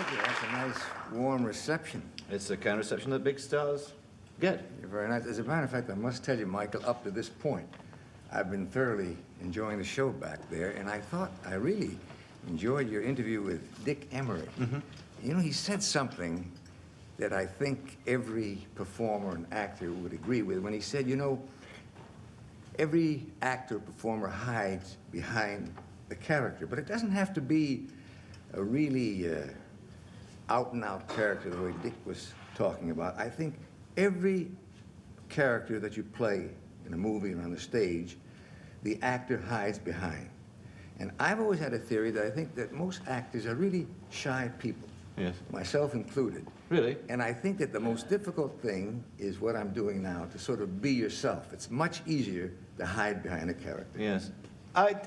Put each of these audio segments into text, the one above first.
thank you. That's a nice, warm reception. It's the kind of reception that big stars get. You're very nice. As a matter of fact, I must tell you, Michael, up to this point, I've been thoroughly enjoying the show back there, and I thought I really enjoyed your interview with Dick Emery. Mm-hmm. You know, he said something that I think every performer and actor would agree with when he said, you know, every actor, performer hides behind the character, but it doesn't have to be a really out-and-out character the way Dick was talking about. I think every character that you play in a movie or on the stage, the actor hides behind. And I've always had a theory that I think that most actors are really shy people. Yes. Myself included. Really? And I think that the most difficult thing is what I'm doing now, to sort of be yourself. It's much easier to hide behind a character. Yes.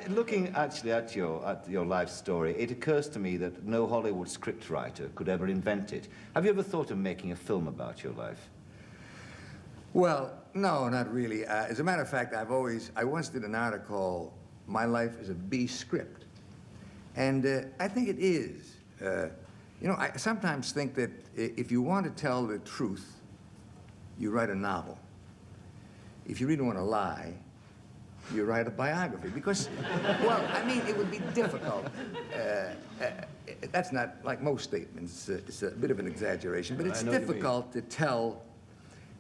Looking actually at your life story, it occurs to me that no Hollywood scriptwriter could ever invent it. Have you ever thought of making a film about your life? Well, no, not really. As a matter of fact, I once did an article, My Life is a B script. And I think it is. You know, I sometimes think that if you want to tell the truth, you write a novel. If you really want to lie, you write a biography. Because, well, I mean, it would be difficult. That's not like most statements. It's a bit of an exaggeration, but it's difficult to tell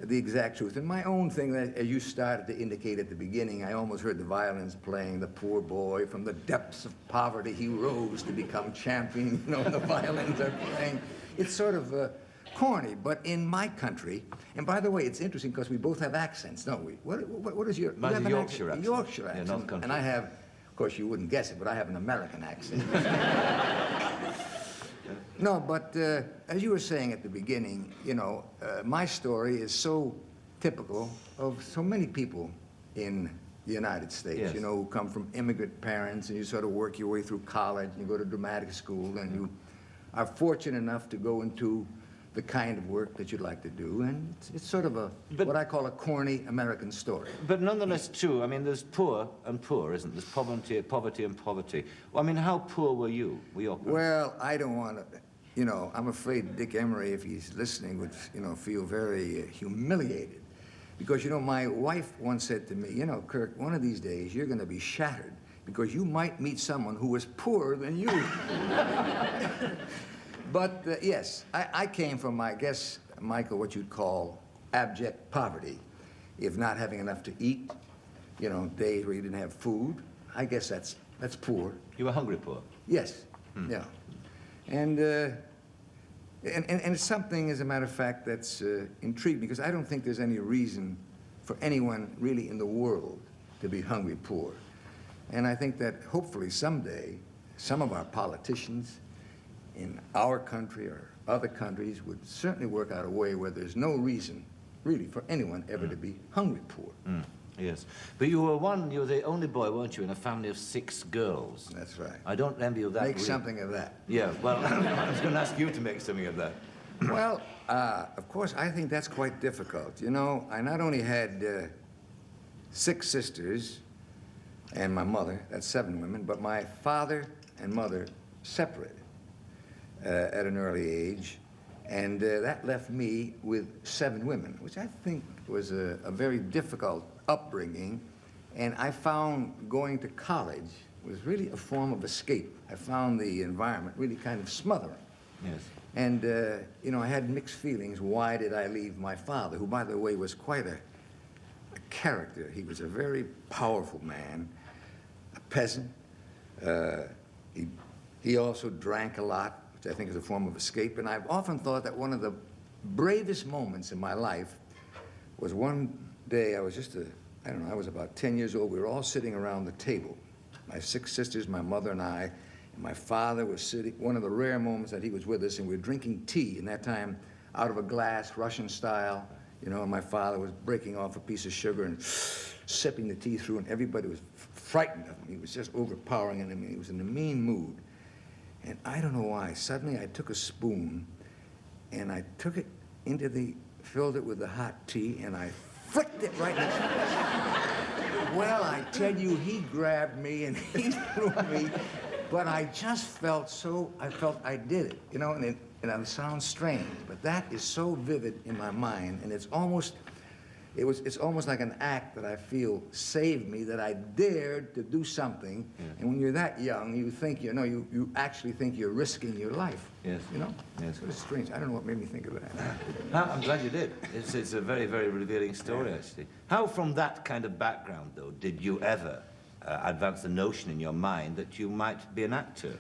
the exact truth. And my own thing, that you started to indicate at the beginning, I almost heard the violins playing, the poor boy, from the depths of poverty he rose to become champion, you know, and the violins are playing. It's sort of corny, but in my country, and by the way, it's interesting because we both have accents, don't we? What is your... Mine's a Yorkshire accent. Yorkshire accent. Yeah, North Country. And I have, of course, you wouldn't guess it, but I have an American accent. No, but as you were saying at the beginning, you know, my story is so typical of so many people in the United States, yes, you know, who come from immigrant parents, and you sort of work your way through college, and you go to dramatic school, and you are fortunate enough to go into the kind of work that you'd like to do, and it's sort of what I call a corny American story. But nonetheless true. I mean, there's poor and poor, isn't there? There's poverty and poverty. Well, I mean, how poor were you? Well, I don't want to, you know, I'm afraid Dick Emery, if he's listening, would, you know, feel very humiliated. Because, you know, my wife once said to me, you know, Kirk, one of these days you're going to be shattered because you might meet someone who is poorer than you. But, yes, I came from, I guess, Michael, what you'd call abject poverty. If not having enough to eat, you know, days where you didn't have food, I guess that's poor. You were hungry poor? Yes, yeah. And it's something, as a matter of fact, that's intriguing, because I don't think there's any reason for anyone really in the world to be hungry poor. And I think that hopefully someday, some of our politicians in our country or other countries would certainly work out a way where there's no reason, really, for anyone ever to be hungry poor. Yes. But you were the only boy, weren't you, in a family of 6 girls? That's right. I don't envy you that. Make something of that. Yeah, well, I was going to ask you to make something of that. Well, of course, I think that's quite difficult. You know, I not only had 6 sisters and my mother, that's 7 women, but my father and mother separated at an early age, and that left me with 7 women, which I think was a very difficult upbringing, and I found going to college was really a form of escape. I found the environment really kind of smothering. Yes. And, you know, I had mixed feelings. Why did I leave my father, who, by the way, was quite a character. He was a very powerful man, a peasant. He also drank a lot, which I think is a form of escape. And I've often thought that one of the bravest moments in my life was one day, I was I don't know, I was about 10 years old. We were all sitting around the table, my 6 sisters, my mother and I, and my father was sitting, one of the rare moments that he was with us, and we were drinking tea, and that time out of a glass, Russian style, you know, and my father was breaking off a piece of sugar and sipping the tea through, and everybody was frightened of him. He was just overpowering, and I mean, he was in a mean mood. And I don't know why, suddenly I took a spoon, and I took it filled it with the hot tea, and I flicked it right in his face. Well, I tell you, he grabbed me and he threw me, but I just felt I felt I did it, you know, and and it sounds strange, but that is so vivid in my mind, and it's almost like an act that I feel saved me, that I dared to do something. Yeah. And when you're that young, you think, you actually think you're risking your life. Yes. You know? Yes. It's strange. I don't know what made me think of that. I'm glad you did. It's a very, very revealing story, actually. How, from that kind of background, though, did you ever advance the notion in your mind that you might be an actor?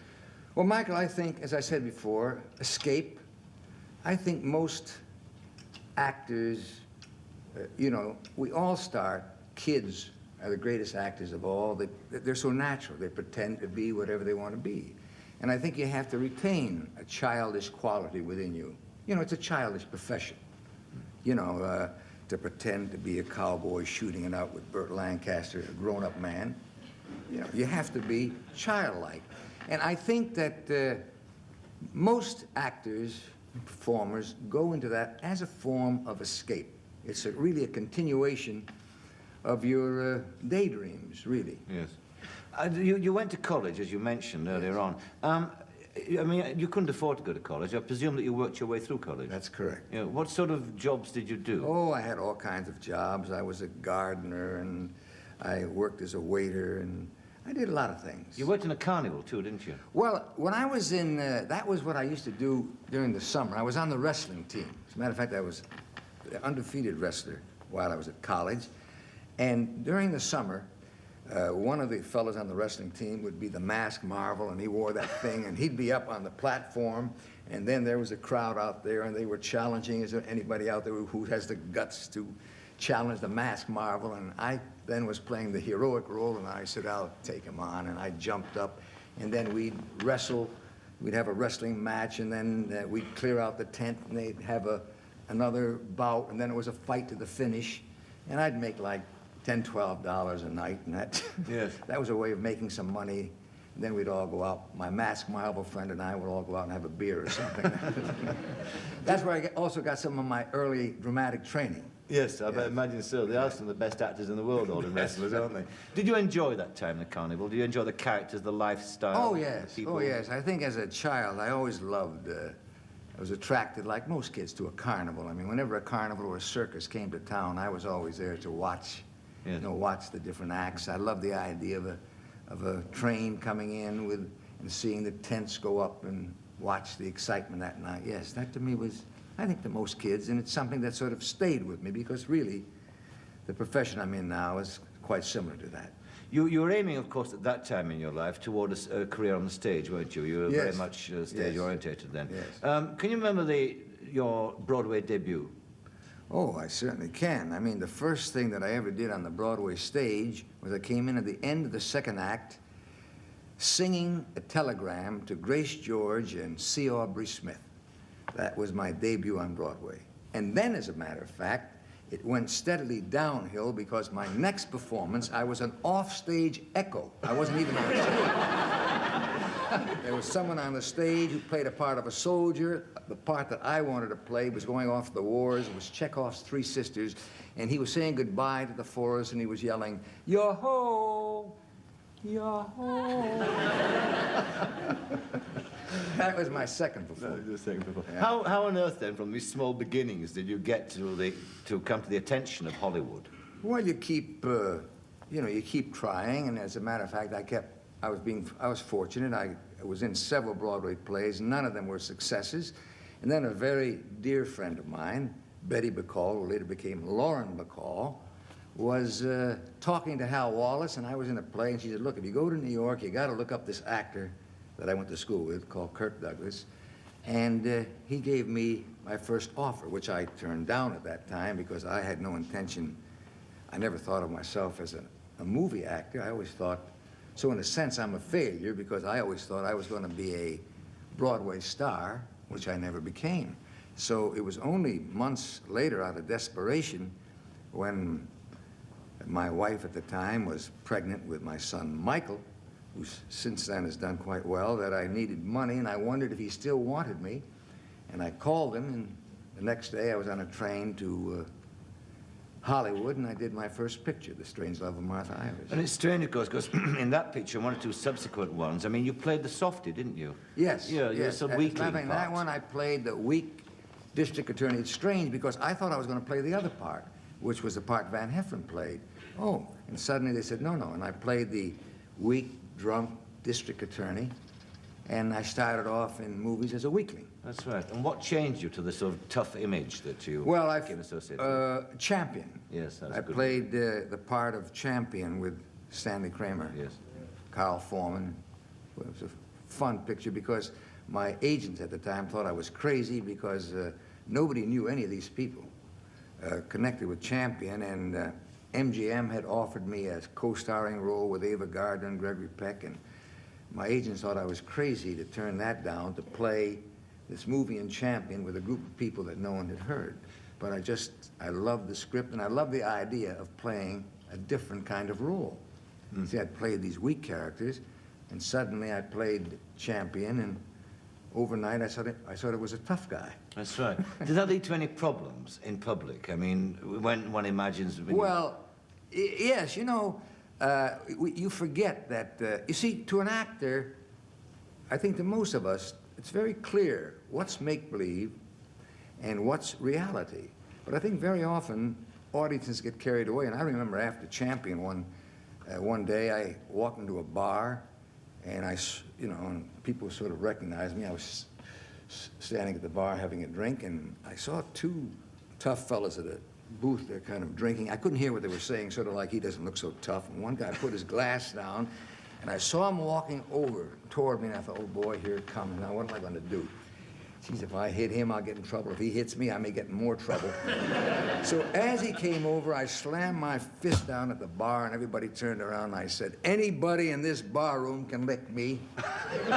Well, Michael, I think, as I said before, escape. I think most actors, we all start, kids are the greatest actors of all. They're so natural. They pretend to be whatever they want to be. And I think you have to retain a childish quality within you. It's a childish profession. To pretend to be a cowboy shooting it out with Burt Lancaster, a grown-up man. You have to be childlike. And I think that most actors, performers, go into that as a form of escape. It's really a continuation of your daydreams, really. Yes. You went to college, as you mentioned earlier on. I mean, you couldn't afford to go to college. I presume that you worked your way through college. That's correct. What sort of jobs did you do? Oh, I had all kinds of jobs. I was a gardener, and I worked as a waiter, and I did a lot of things. You worked in a carnival, too, didn't you? Well, when I was in, that was what I used to do during the summer. I was on the wrestling team. As a matter of fact, I was an undefeated wrestler while I was at college. And during the summer, one of the fellows on the wrestling team would be the Masked Marvel, and he wore that thing, and he'd be up on the platform, and then there was a crowd out there, and they were challenging, is there anybody out there who has the guts to challenge the Masked Marvel? And I then was playing the heroic role, and I said, I'll take him on, and I jumped up, and then we'd wrestle. We'd have a wrestling match, and then we'd clear out the tent, and they'd have another bout, and then it was a fight to the finish, and I'd make like $10, $12 a night, and Yes. that was a way of making some money. And then we'd all go out. My Masked Marvel friend and I would all go out and have a beer or something. That's where I also got some of my early dramatic training. Yes, I imagine so. They are some of the best actors in the world, all in wrestlers, aren't they? Did you enjoy that time in the carnival? Did you enjoy the characters, the lifestyle? Oh, yes. People? Oh, yes. I think as a child, I always loved, I was attracted, like most kids, to a carnival. I mean, whenever a carnival or a circus came to town, I was always there to watch. Yes. Watch the different acts. I love the idea of a train coming in and seeing the tents go up and watch the excitement that night. Yes, that to me was, I think, to most kids, and it's something that sort of stayed with me because really, the profession I'm in now is quite similar to that. You were aiming, of course, at that time in your life toward a career on the stage, weren't you? You were Yes. very much stage-orientated then. Yes. Can you remember your Broadway debut? Oh, I certainly can. I mean, the first thing that I ever did on the Broadway stage was I came in at the end of the second act singing a telegram to Grace George and C. Aubrey Smith. That was my debut on Broadway. And then, as a matter of fact, it went steadily downhill because my next performance, I was an offstage echo. I wasn't even on stage. There was someone on the stage who played a part of a soldier. The part that I wanted to play was going off to the wars. It was Chekhov's Three Sisters, and he was saying goodbye to the forest, and he was yelling, "Yo-ho! Yo-ho!" That was my second performance. Yeah. How on earth, then, from these small beginnings, did you get to come to the attention of Hollywood? Well, you keep trying, and as a matter of fact, I was fortunate. I was in several Broadway plays. None of them were successes. And then a very dear friend of mine, Betty Bacall, who later became Lauren Bacall, was talking to Hal Wallace, and I was in a play, and she said, look, if you go to New York, you got to look up this actor that I went to school with called Kirk Douglas. And he gave me my first offer, which I turned down at that time because I had no intention. I never thought of myself as a movie actor. I always thought, so in a sense, I'm a failure because I always thought I was going to be a Broadway star, which I never became. So it was only months later, out of desperation, when my wife at the time was pregnant with my son, Michael, who since then has done quite well, that I needed money, and I wondered if he still wanted me. And I called him, and the next day I was on a train to Hollywood, and I did my first picture, The Strange Love of Martha Ivers. And it's strange, of course, because in that picture, one or two subsequent ones, I mean, you played the softy, didn't you? Yes. Yeah, yes. some As a weakling matter of fact, that part. one I played the weak district attorney. It's strange because I thought I was going to play the other part, which was the part Van Heflin played. Oh, and suddenly they said, no, no, and I played the weak, drunk district attorney, and I started off in movies as a weakling. That's right. And what changed you to the sort of tough image that you Well, became associated with? Champion. Yes, that's I good. played the part of Champion with Stanley Kramer. Yes. Carl Foreman. It was a fun picture because my agents at the time thought I was crazy because nobody knew any of these people connected with Champion, and MGM had offered me a co-starring role with Ava Gardner and Gregory Peck, and my agents thought I was crazy to turn that down to play this movie in Champion with a group of people that no one had heard. But I loved the script, and I loved the idea of playing a different kind of role. See, I'd played these weak characters, and suddenly I played Champion, and overnight I thought it was a tough guy. That's right. Did that lead to any problems in public? I mean, when one imagines... Well, yes, you know, you forget that, you see, to an actor, I think to most of us, it's very clear what's make-believe and what's reality. But I think very often audiences get carried away, and I remember after Champion one day I walked into a bar, and and people sort of recognized me. I was standing at the bar having a drink, and I saw two tough fellas at a booth there kind of drinking. I couldn't hear what they were saying, sort of like, he doesn't look so tough. And one guy put his glass down, and I saw him walking over toward me, and I thought, oh boy, here it comes. Now what am I going to do? Geez, if I hit him, I'll get in trouble. If he hits me, I may get in more trouble. So as he came over, I slammed my fist down at the bar, and everybody turned around, and I said, anybody in this bar room can lick me. And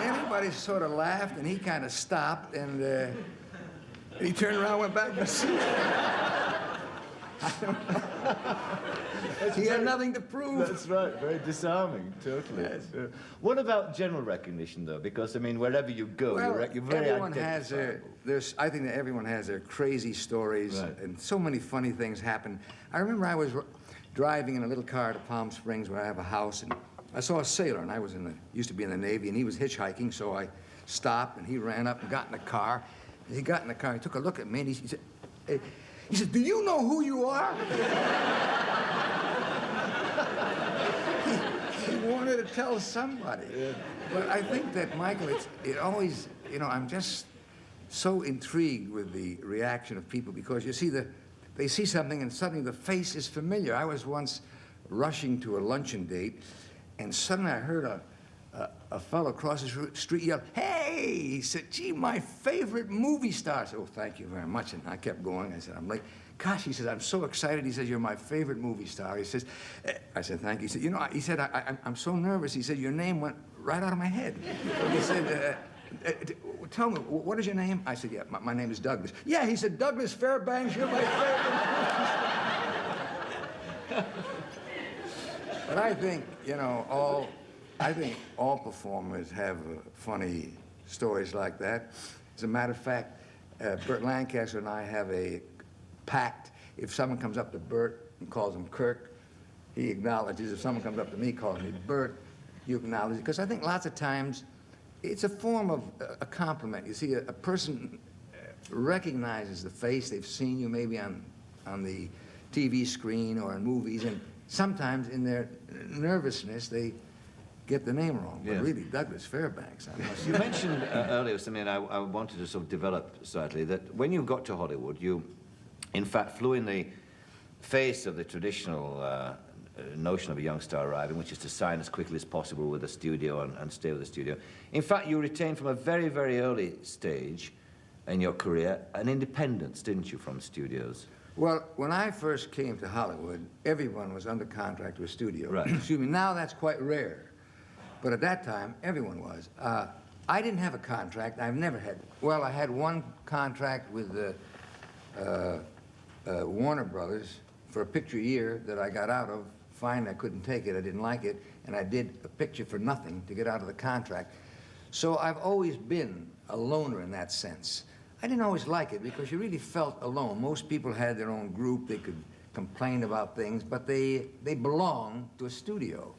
everybody sort of laughed, and he kind of stopped, and he turned around and went back to his seat. I don't know. He had nothing to prove. That's right, very disarming, totally. Yes. What about general recognition, though? Because, I mean, wherever you go, you're very everyone has identifiable. I think that everyone has their crazy stories, Right. and so many funny things happen. I remember I was driving in a little car to Palm Springs where I have a house, and I saw a sailor, and I was used to be in the Navy, and he was hitchhiking, so I stopped, and he ran up and got in the car. He got in the car, he took a look at me, and he said, do you know who you are? he wanted to tell somebody. Yeah. But I think that, Michael, it always, I'm just so intrigued with the reaction of people because you see they see something and suddenly the face is familiar. I was once rushing to a luncheon date, and suddenly I heard a fellow across the street yell, hey! He said, gee, my favorite movie star. I said, oh, thank you very much. And I kept going. I said, I'm late. Gosh, he says, I'm so excited. He says, you're my favorite movie star. He says, I said, thank you. He said, I'm so nervous. He said, your name went right out of my head. He said, tell me, what is your name? I said, yeah, my name is Douglas. Yeah, he said, Douglas Fairbanks, you're my favorite. But I think, all performers have funny stories like that. As a matter of fact, Burt Lancaster and I have a pact. If someone comes up to Burt and calls him Kirk, he acknowledges. If someone comes up to me and calls me Burt, you acknowledge it. Because I think lots of times it's a form of a compliment. You see, a person recognizes the face. They've seen you maybe on the TV screen or in movies, and sometimes in their nervousness, they get the name wrong. But Yes. really, Douglas Fairbanks, I must You say. mentioned earlier something I wanted to sort of develop slightly, that when you got to Hollywood, you, in fact, flew in the face of the traditional notion of a young star arriving, which is to sign as quickly as possible with a studio and stay with the studio. In fact, you retained from a very, very early stage in your career an independence, didn't you, from studios? Well, when I first came to Hollywood, everyone was under contract to a studio. Right. Excuse me, now that's quite rare. But at that time, everyone was. I didn't have a contract. I've never had. Well, I had one contract with Warner Brothers for a picture a year that I got out of. Fine, I couldn't take it. I didn't like it. And I did a picture for nothing to get out of the contract. So I've always been a loner in that sense. I didn't always like it because you really felt alone. Most people had their own group. They could complain about things, but they belonged to a studio.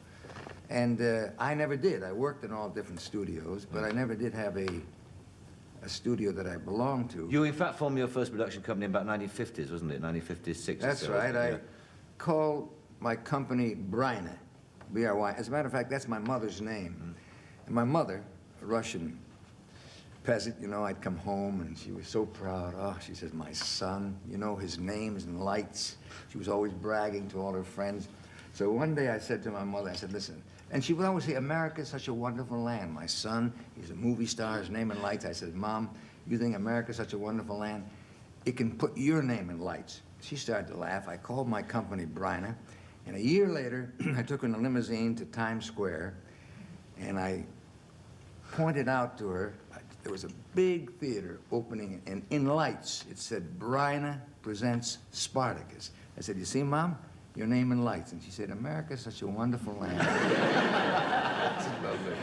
And I never did. I worked in all different studios, but I never did have a studio that I belonged to. You, in fact, formed your first production company in about 1950s, wasn't it? 1956 That's or so, right. wasn't it? I called my company Bryna, B-R-Y. As a matter of fact, that's my mother's name. And my mother, a Russian peasant, you know, I'd come home and she was so proud. Oh, she says, my son, you know, his name is in lights. She was always bragging to all her friends. So one day I said to my mother, I said, listen, and she would always say, America is such a wonderful land. My son, he's a movie star, his name in lights. I said, Mom, you think America is such a wonderful land? It can put your name in lights. She started to laugh. I called my company Bryna, and a year later, I took her in a limousine to Times Square, and I pointed out to her, there was a big theater opening, and in lights, it said, Bryna presents Spartacus. I said, you see, Mom? Your name in lights. And she said, America is such a wonderful land. That's lovely.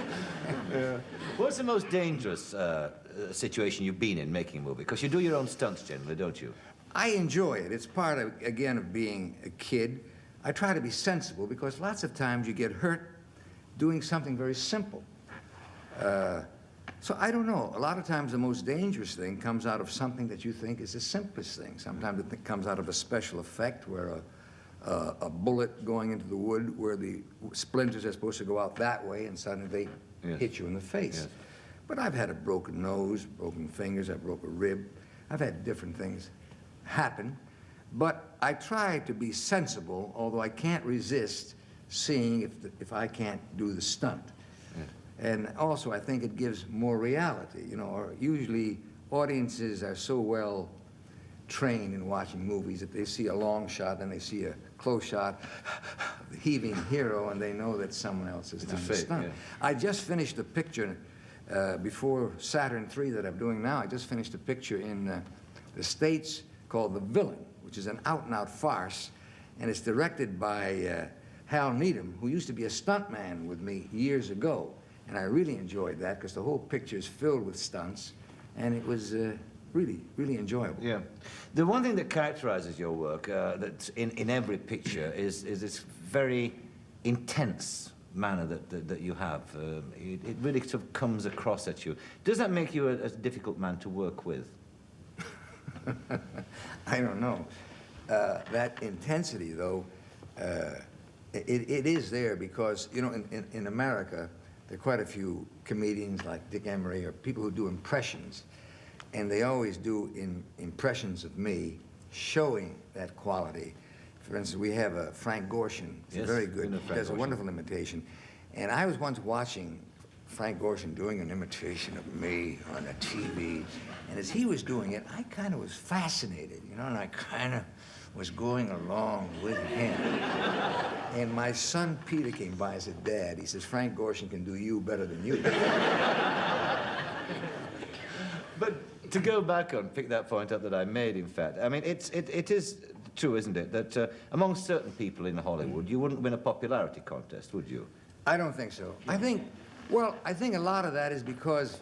Yeah. What's the most dangerous situation you've been in making a movie? Because you do your own stunts generally, don't you? I enjoy it. It's part of, again, of being a kid. I try to be sensible because lots of times you get hurt doing something very simple. So I don't know. A lot of times the most dangerous thing comes out of something that you think is the simplest thing. Sometimes it comes out of a special effect where a bullet going into the wood where the splinters are supposed to go out that way and suddenly they hit you in the face. Yes. But I've had a broken nose, broken fingers, I broke a rib. I've had different things happen. But I try to be sensible, although I can't resist seeing if I can't do the stunt. Yes. And also I think it gives more reality. You know, or usually audiences are so well trained in watching movies that they see a long shot and they see a close shot, the heaving hero, and they know that someone else has done the stunt. Yeah. I just finished a picture before Saturn III that I'm doing now. I just finished a picture in the States called The Villain, which is an out-and-out farce, and it's directed by Hal Needham, who used to be a stuntman with me years ago. And I really enjoyed that because the whole picture is filled with stunts, and it was really, really enjoyable. Yeah. The one thing that characterizes your work that's in every picture is this very intense manner that you have. It really sort of comes across at you. Does that make you a difficult man to work with? I don't know. That intensity, though, it is there because, you know, in America, there are quite a few comedians like Dick Emery or people who do impressions, and they always do impressions of me showing that quality. For instance, we have Frank Gorshin. He's very good. He does a wonderful imitation. And I was once watching Frank Gorshin doing an imitation of me on the TV, and as he was doing it, I kind of was fascinated, you know, and I kind of was going along with him. And my son Peter came by and said, Dad, he says, Frank Gorshin can do you better than you. But to go back on, pick that point up that I made, in fact, I mean, it is true, isn't it, that among certain people in Hollywood, you wouldn't win a popularity contest, would you? I don't think so. I think a lot of that is because,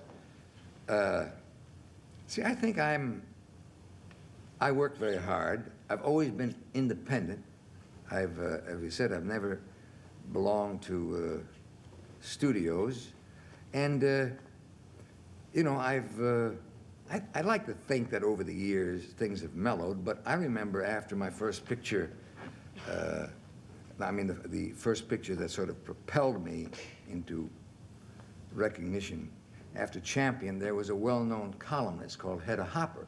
see, I think I work very hard. I've always been independent. As we said, I've never belonged to studios. And, you know, I'd like to think that over the years things have mellowed, but I remember after my first picture, I mean, the first picture that sort of propelled me into recognition, after Champion, there was a well-known columnist called Hedda Hopper,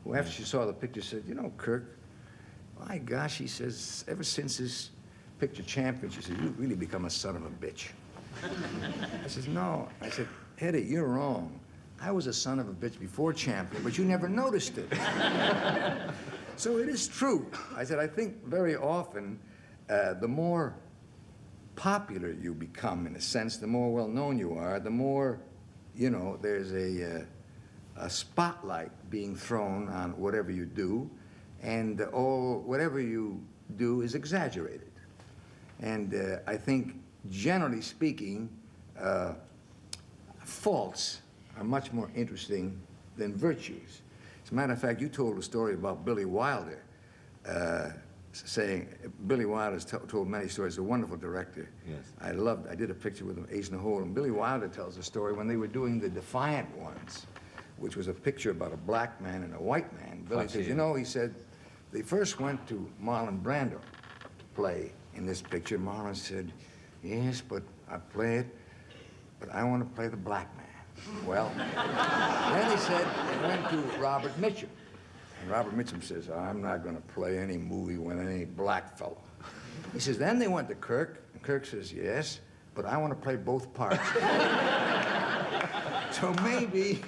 who after she saw the picture said, you know, Kirk, my gosh, he says, ever since this picture Champion, she said, you've really become a son of a bitch. I said, no. I said, Hedda, you're wrong. I was a son of a bitch before Champion, but you never noticed it. So it is true. I said, I think very often the more popular you become, in a sense, the more well-known you are, the more, you know, there's a spotlight being thrown on whatever you do, and whatever you do is exaggerated. And I think, generally speaking, faults are much more interesting than virtues. As a matter of fact, you told a story about Billy Wilder, saying, Billy Wilder's told many stories, a wonderful director. Yes. I did a picture with him, Ace in the Hole, and Billy Wilder tells a story when they were doing The Defiant Ones, which was a picture about a black man and a white man. Billy says, you know, he said, they first went to Marlon Brando to play in this picture. Marlon said, yes, but I play it, but I want to play the black man. Well, then he said they went to Robert Mitchum. And Robert Mitchum says, I'm not going to play any movie with any black fellow. He says, then they went to Kirk, and Kirk says, yes, but I want to play both parts. So maybe,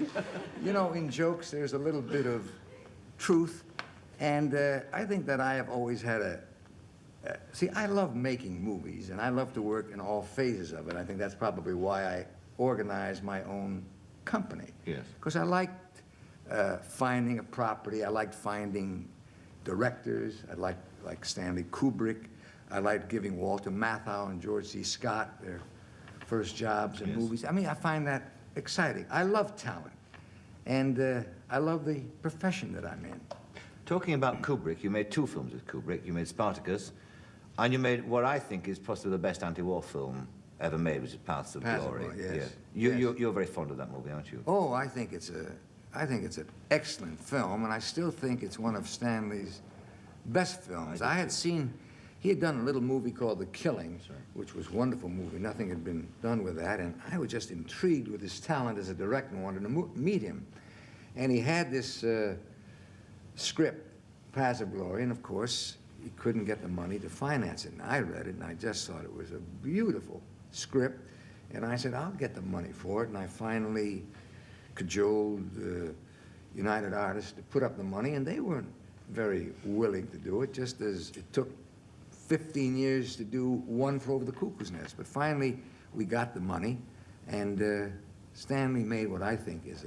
you know, in jokes, there's a little bit of truth. And I think that I have always had see, I love making movies, and I love to work in all phases of it. I think that's probably why I organized my own company. Yes. Because I liked finding a property. I liked finding directors. I liked like Stanley Kubrick. I liked giving Walter Matthau and George C. Scott their first jobs in movies. I mean, I find that exciting. I love talent, and I love the profession that I'm in. Talking about Kubrick, you made 2 films with Kubrick. You made Spartacus, and you made what I think is possibly the best anti-war film ever made, which is Paths of Glory. Yes. Yeah. Yes. You're very fond of that movie, aren't you? Oh, I think it's an excellent film, and I still think it's one of Stanley's best films. I had seen, he had done a little movie called The Killing, which was a wonderful movie. Nothing had been done with that, and I was just intrigued with his talent as a director and wanted to meet him. And he had this script, Paths of Glory, and of course, he couldn't get the money to finance it. And I read it, and I just thought it was a beautiful script. And I said, I'll get the money for it. And I finally cajoled United Artists to put up the money, and they weren't very willing to do it, just as it took 15 years to do One Flew Over the Cuckoo's Nest. But finally, we got the money, and Stanley made what I think is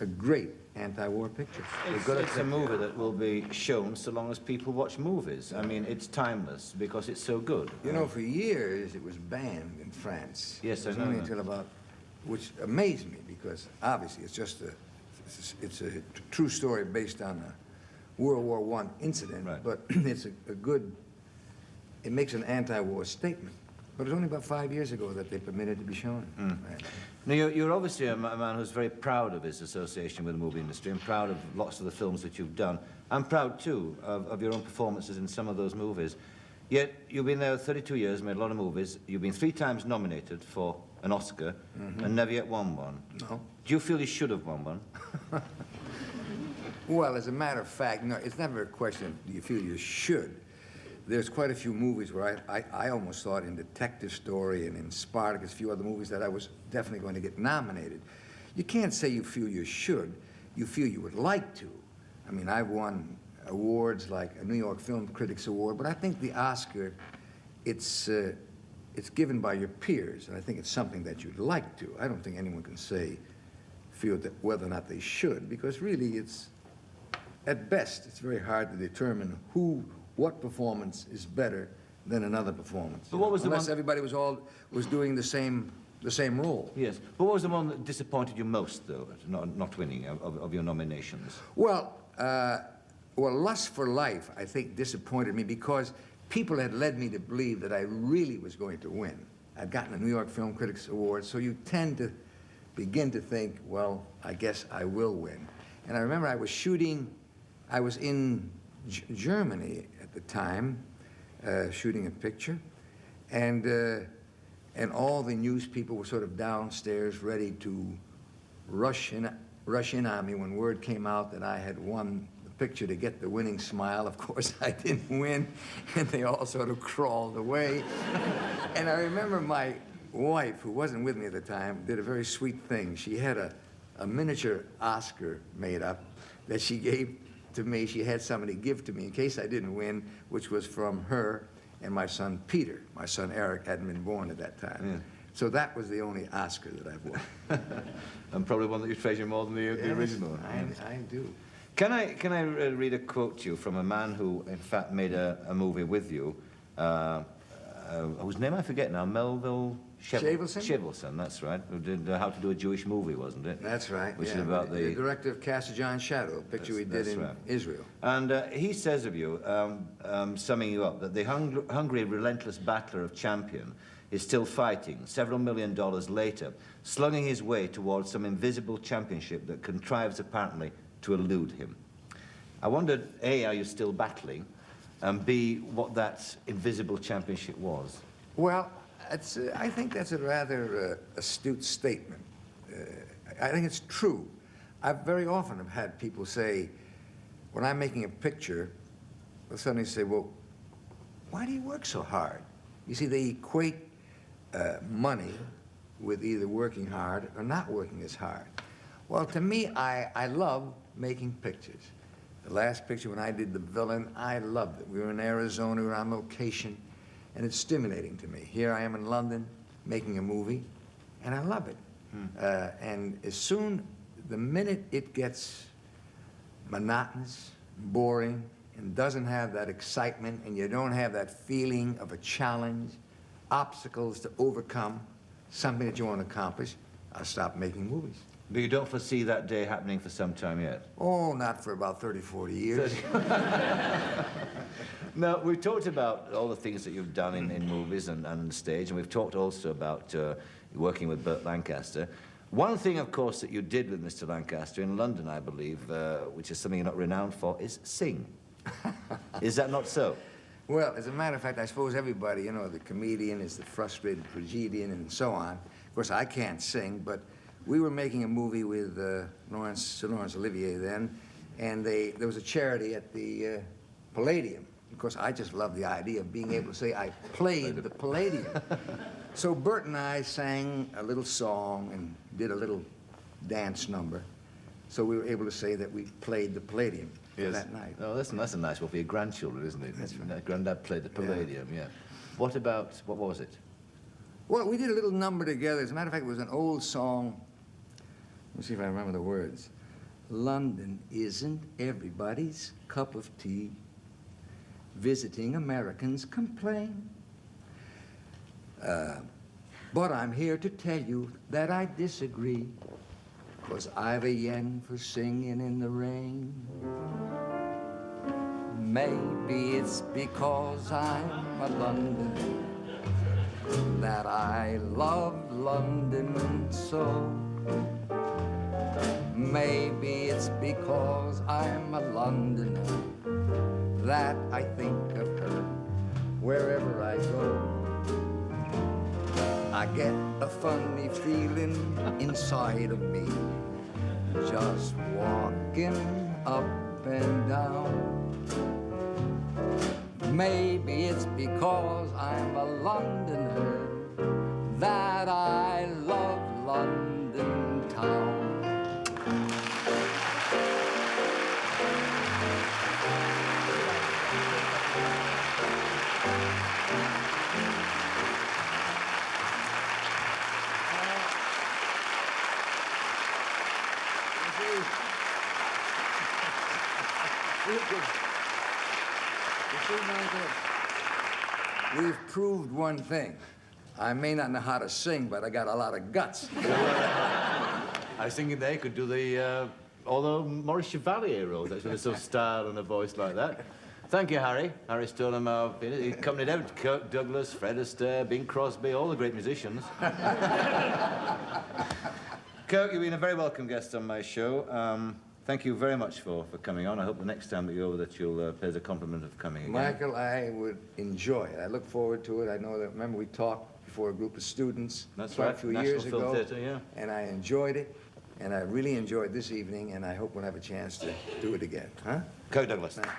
a great anti-war picture. It's a movie that will be shown so long as people watch movies. I mean, it's timeless because it's so good. You know, for years it was banned in France. Yes, it was I know only that. until about, which amazed me because obviously it's just it's a true story based on a World War I incident, Right. but it's a good, it makes an anti-war statement. But it was only about 5 years ago that they permitted it to be shown. Right. Now, you're obviously a man who's very proud of his association with the movie industry and proud of lots of the films that you've done. I'm proud, too, of your own performances in some of those movies. Yet, you've been there 32 years, made a lot of movies. You've been 3 times nominated for an Oscar and never yet won one. No. Do you feel you should have won one? Well, as a matter of fact, no, it's never a question of do you feel you should. There's quite a few movies where I almost thought in Detective Story and in Spartacus, a few other movies that I was definitely going to get nominated. You can't say you feel you should. You feel you would like to. I mean, I've won awards like a New York Film Critics Award, but I think the Oscar, it's given by your peers, and I think it's something that you'd like to. I don't think anyone can feel that whether or not they should, because really it's, at best, it's very hard to determine what performance is better than another performance. But what was the unless one... everybody was doing the same role. Yes. But what was the one that disappointed you most, though, not winning of your nominations? Well, Lust for Life, I think, disappointed me because people had led me to believe that I really was going to win. I'd gotten a New York Film Critics Award, so you tend to begin to think, well, I guess I will win. And I remember I was in Germany at the time, shooting a picture, and all the news people were sort of downstairs ready to rush in on me when word came out that I had won the picture to get the winning smile. Of course, I didn't win, and they all sort of crawled away. And I remember my wife, who wasn't with me at the time, did a very sweet thing. She had a miniature Oscar made up that she gave to me. She had somebody give to me in case I didn't win, which was from her and my son Peter. My son Eric hadn't been born at that time. Yeah. So that was the only Oscar that I've won. And probably one that you treasure more than the original. I do. Can I read a quote to you from a man who, in fact, made a movie with you, whose name I forget now, Melville Shavelson? Shavelson, that's right. Who did How to Do a Jewish Movie, wasn't it? That's right. Which yeah. is about the director of Cast of John Shadow, a picture we did in right. Israel. And he says of you, summing you up, that the hungry, relentless battler of champion is still fighting, several $1 million later, slugging his way towards some invisible championship that contrives apparently to elude him. I wondered, A, are you still battling? And B, what that invisible championship was? Well, I think that's a rather astute statement. I think it's true. I very often have had people say, when I'm making a picture, they'll suddenly say, well, why do you work so hard? You see, they equate money with either working hard or not working as hard. Well, to me, I love making pictures. The last picture, when I did The Villain, I loved it. We were in Arizona, we were on location, and it's stimulating to me. Here I am in London making a movie, and I love it. And the minute it gets monotonous, boring, and doesn't have that excitement, and you don't have that feeling of a challenge, obstacles to overcome, something that you want to accomplish, I'll stop making movies. But you don't foresee that day happening for some time yet? Oh, not for about 30, 40 years. Now, we've talked about all the things that you've done in movies and stage, and we've talked also about working with Burt Lancaster. One thing, of course, that you did with Mr. Lancaster in London, I believe, which is something you're not renowned for, is sing. Is that not so? Well, as a matter of fact, I suppose everybody, you know, the comedian is the frustrated tragedian and so on. Of course, I can't sing, but we were making a movie with Sir Laurence Olivier then, and there was a charity at the Palladium. Of course, I just love the idea of being able to say I played the Palladium. So Bert and I sang a little song and did a little dance number. So we were able to say that we played the Palladium that night. Oh, that's a nice one for your grandchildren, isn't it? That's right. Granddad played the Palladium, yeah. What was it? Well, we did a little number together. As a matter of fact, it was an old song. Let me see if I remember the words. London isn't everybody's cup of tea. Visiting Americans complain. But I'm here to tell you that I disagree, 'cause I've a yen for singing in the rain. Maybe it's because I'm a Londoner that I love London so. Maybe it's because I'm a Londoner that I think of her wherever I go. I get a funny feeling inside of me just walking up and down. Maybe it's because I'm a Londoner that I love London town. We've proved one thing. I may not know how to sing, but I got a lot of guts. I was thinking they could do the, although Maurice Chevalier role, that's with some style and a voice like that. Thank you, Harry. Harry Stoneham, he accompanied everyone. Kirk, Douglas, Fred Astaire, Bing Crosby, all the great musicians. Kirk, you've been a very welcome guest on my show. Thank you very much for coming on. I hope the next time that you're over that you'll pay us a compliment of coming again. Michael, I would enjoy it. I look forward to it. I know that, remember we talked before a group of students quite a few years ago. Theatre, yeah. And I enjoyed it, and I really enjoyed this evening, and I hope we'll have a chance to do it again. Huh? Kirk Douglas. Thank you.